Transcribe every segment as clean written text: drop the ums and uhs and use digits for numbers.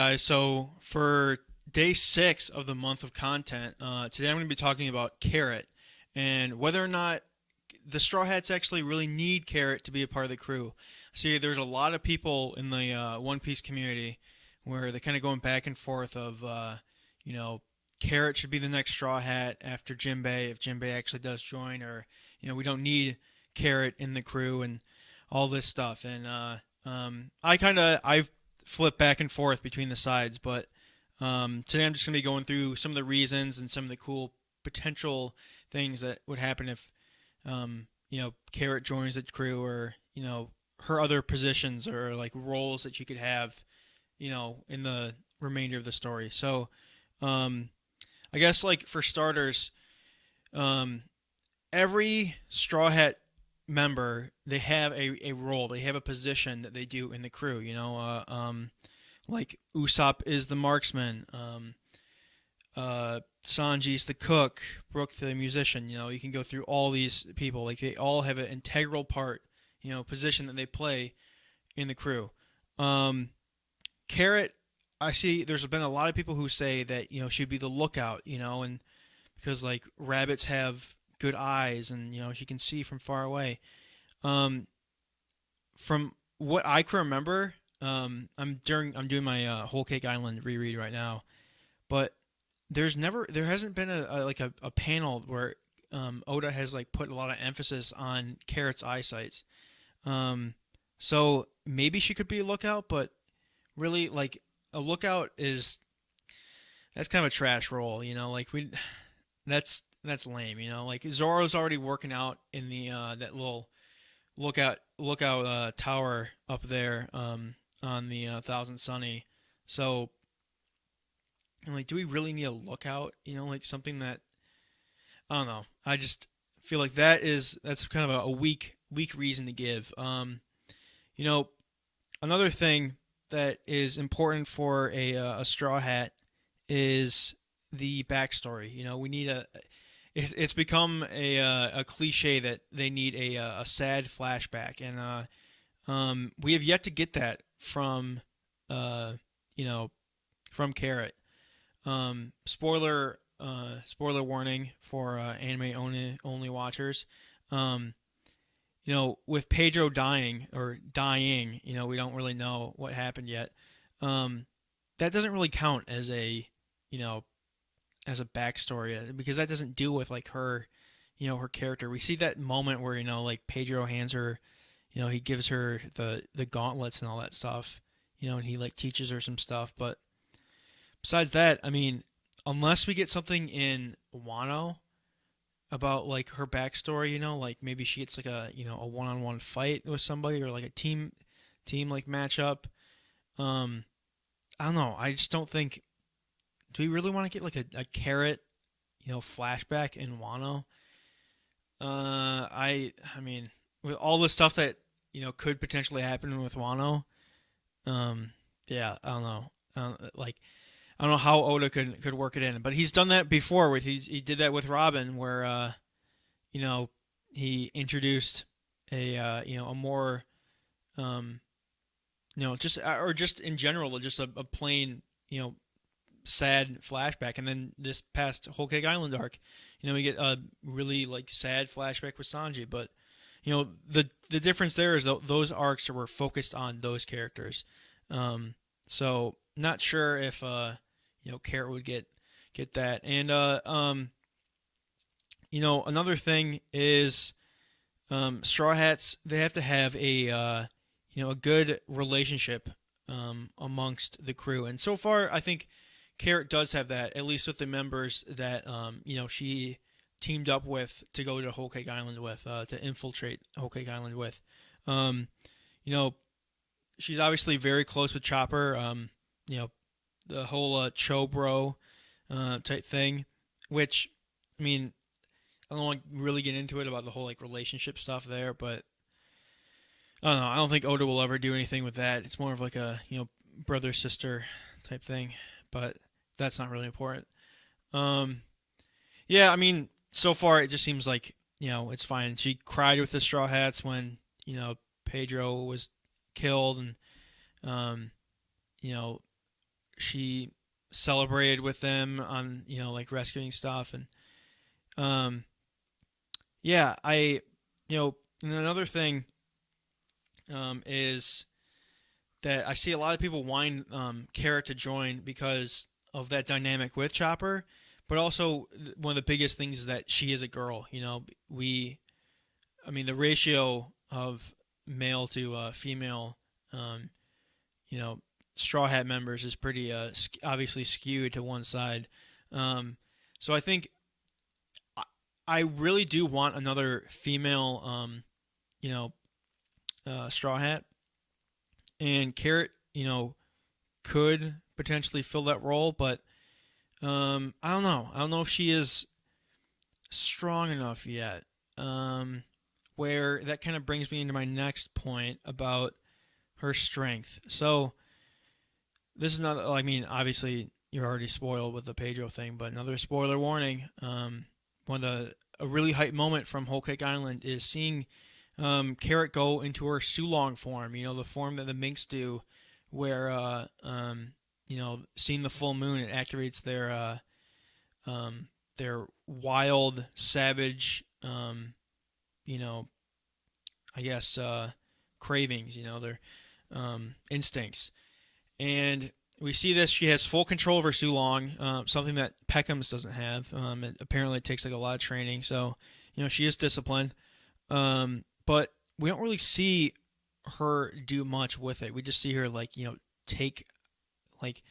guys. So for day 6 of the month of content, today I'm going to be talking about Carrot and whether or not the Straw Hats actually really need Carrot to be a part of the crew. See, there's a lot of people in the One Piece community where they're kind of going back and forth of, you know, Carrot should be the next Straw Hat after Jinbei if Jinbei actually does join, or we don't need Carrot in the crew and all this stuff. And I've flipped back and forth between the sides, but today I'm just gonna be going through some of the reasons and some of the cool potential things that would happen if Carrot joins the crew, or her other positions or like roles that she could have, in the remainder of the story. So um, I guess like for starters, um, every Straw Hat member, they have a role, they have a position that they do in the crew. Like Usopp is the marksman, Sanji's the cook, Brook the musician. You can go through all these people. Like they all have an integral part, position that they play in the crew. Um, Carrot, I see. There's been a lot of people who say that she'd be the lookout, and because like rabbits have good eyes and she can see from far away. Um, from what I can remember, I'm doing my Whole Cake Island reread right now, but there hasn't been a panel where Oda has like put a lot of emphasis on Carrot's eyesight. Um, so maybe she could be a lookout, but really like a lookout is that's kind of a trash role. Like that's lame. Like Zoro's already working out in the that little lookout tower up there on the Thousand Sunny. So like, do we really need a lookout? Like something that I don't know. I just feel like that's kind of a weak reason to give. You know, Another thing that is important for a Straw Hat is the backstory. We need it's become a cliche that they need a sad flashback, and we have yet to get that from uh, you know from Carrot. Spoiler warning for anime only watchers. Um, with Pedro dying, we don't really know what happened yet. Um, that doesn't really count as you know, a backstory, because that doesn't deal with like her character. We see that moment where like Pedro hands her, he gives her the gauntlets and all that stuff, and he like teaches her some stuff. But besides that, I mean, unless we get something in Wano about like her backstory, like maybe she gets like a one-on-one fight with somebody, or like a team like matchup. Um, I don't know. I just don't think. Do we really want to get like a Carrot, flashback in Wano? I mean, with all the stuff that could potentially happen with Wano, um, yeah, I don't know. Like I don't know how Oda could work it in, but he's done that before. He did that with Robin, where you know he introduced a more um, just or just in general just a plain sad flashback, and then this past Whole Cake Island arc, we get a really like sad flashback with Sanji, but the difference there is those arcs were focused on those characters. Um, so not sure if Carrot would get that. And another thing is Straw Hats, they have to have a good relationship amongst the crew. And so far, I think Carrot does have that, at least with the members that she teamed up with to go to Whole Cake Island with, to infiltrate Whole Cake Island with. Um, you know, she's obviously very close with Chopper. You know, the whole Chobro type thing, which I mean, I don't want to really get into it about the whole like relationship stuff there, but I don't know. I don't think Oda will ever do anything with that. It's more of like a brother sister type thing, but that's not really important. Um, yeah, I mean, so far it just seems like it's fine. She cried with the Straw Hats when Pedro was killed, and um, you know she celebrated with them on, like rescuing stuff. And um, yeah, and another thing is that I see a lot of people want Carrot to join because of that dynamic with Chopper, but also one of the biggest things is that she is a girl. I mean, the ratio of male to female, um, you know, Straw Hat members is pretty obviously skewed to one side. Um, so I think I, I really do want another female, you know, Straw Hat, and Carrot, could potentially fill that role, but I don't know. I don't know if she is strong enough yet. Where that kind of brings me into my next point about her strength. So this is not. I mean, obviously you're already spoiled with the Pedro thing, but another spoiler warning. One of a really hype moment from Whole Cake Island is seeing Carrot go into her Sulong form. The form that the minks do, where seeing the full moon, it activates their wild, savage, you know, I guess cravings. Their instincts, and we see this. She has full control of her Sulong, something that Peckham's doesn't have. Apparently, it takes like a lot of training. So, she is disciplined, but we don't really see her do much with it. We just see her like take like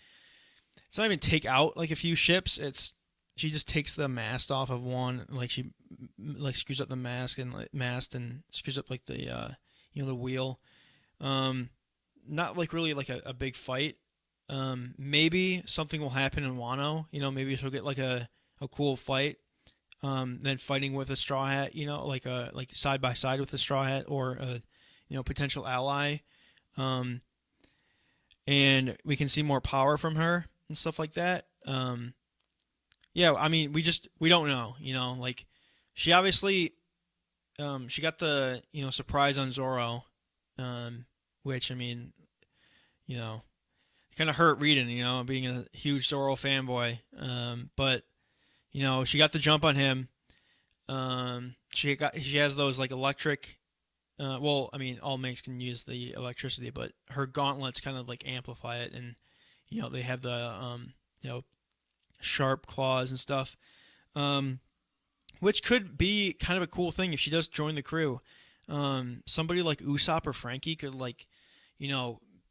it's not even take out like a few ships. It's she just takes the mast off of one, like she like screws up the mast and screws up like the the wheel. Not like really like a big fight. Maybe something will happen in Wano. Maybe she'll get like a cool fight. Then fighting with a Straw Hat. Like side by side with a Straw Hat or a potential ally. And we can see more power from her and stuff like that. Yeah, I mean, we don't know. Like she obviously she got the surprise on Zoro, which I mean, kind of hurt reading. Being a huge Zoro fanboy. But she got the jump on him. She has those like electric. Well, I mean, all minks can use the electricity, but her gauntlets kind of like amplify it, and they have the sharp claws and stuff, which could be kind of a cool thing if she does join the crew. Somebody like Usopp or Frankie could like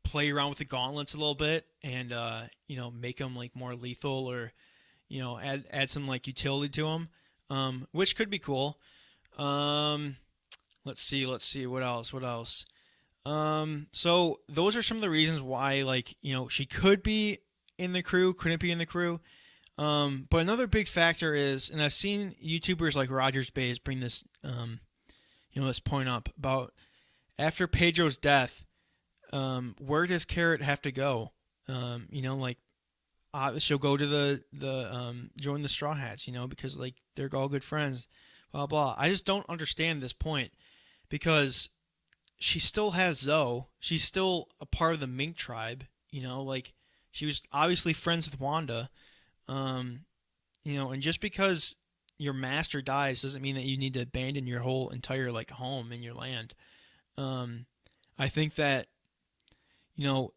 play around with the gauntlets a little bit and make them like more lethal or add some like utility to them, which could be cool. Let's see what else. So those are some of the reasons why like she could be in the crew, couldn't be in the crew. But another big factor is, and I've seen YouTubers like Rogers Bays bring this this point up about after Pedro's death, where does Carrot have to go? Like she'll go to the join the Straw Hats, because like they're all good friends, blah blah. I just don't understand this point because she still has Zoe. She's still a part of the Mink tribe, like she was obviously friends with Wanda, and just because your master dies doesn't mean that you need to abandon your whole entire like home and your land. I think that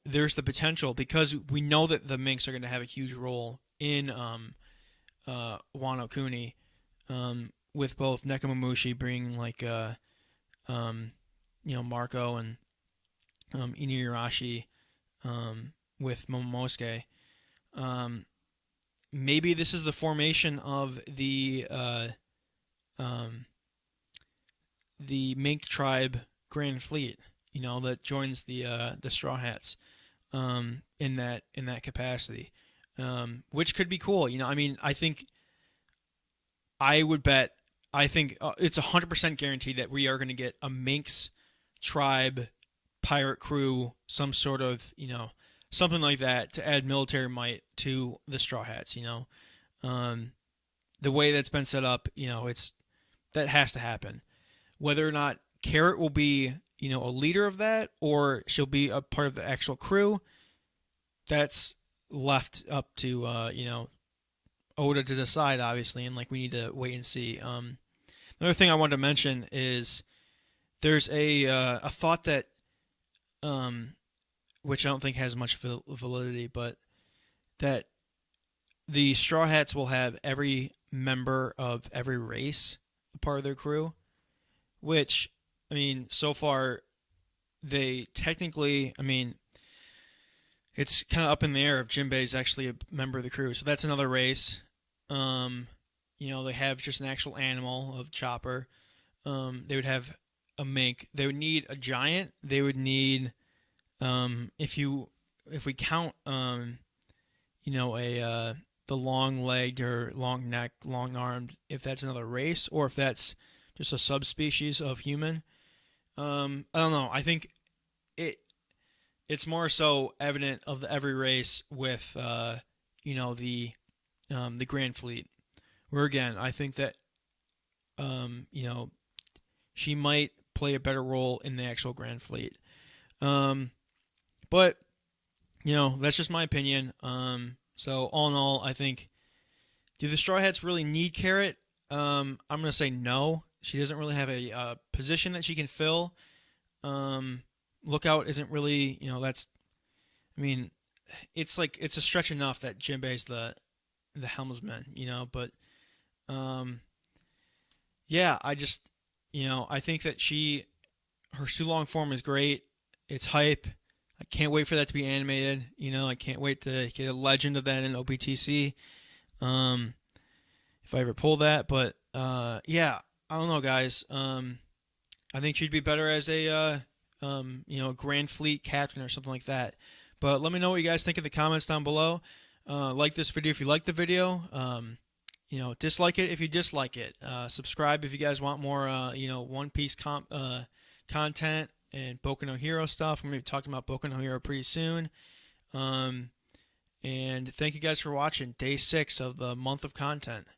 there's the potential because we know that the Minks are going to have a huge role in Wano Kuni, with both Nekomamushi bringing like Marco and Inuyarashi, with Momonosuke. Maybe this is the formation of the Mink tribe Grand Fleet, that joins the Straw Hats, in that capacity, which could be cool. I mean, I think I would bet. I think it's 100% guaranteed that we are going to get a Minx tribe pirate crew, some sort of something like that to add military might to the Straw Hats. The way that's been set up, that has to happen. Whether or not Carrot will be a leader of that or she'll be a part of the actual crew, that's left up to Oda to decide, obviously, and like we need to wait and see. Another thing I wanted to mention is there's a thought that um, which I don't think has much validity, but that the Straw Hats will have every member of every race a part of their crew, which, I mean, so far they technically, I mean, it's kind of up in the air if Jinbei is actually a member of the crew. So that's another race. Um, they have just an actual animal of Chopper. They would have a mink. They would need a giant. They would need if we count a the long legged or long neck, long armed, if that's another race or if that's just a subspecies of human. I don't know. I think it it's more so evident of every race with the Grand Fleet. Where again, I think that um, you know she might play a better role in the actual Grand Fleet. Um, but that's just my opinion. So all in all, I think do the Straw Hats really need Carrot? I'm gonna say no. She doesn't really have a position that she can fill. Um, Lookout isn't really, that's. I mean, it's like it's a stretch enough that Jinbei's the helmsman, But um, yeah, I think that her Sulong form is great. It's hype. I can't wait for that to be animated. I can't wait to get a legend of that in OPTC. Um, if I ever pull that, but yeah, I don't know, guys. I think she'd be better as a Grand Fleet captain or something like that. But let me know what you guys think in the comments down below. Like this video if you like the video. Dislike it if you dislike it. Subscribe if you guys want more, One Piece content and Boku no Hero stuff. I'm going to be talking about Boku no Hero pretty soon. Um, and thank you guys for watching day 6 of the month of content.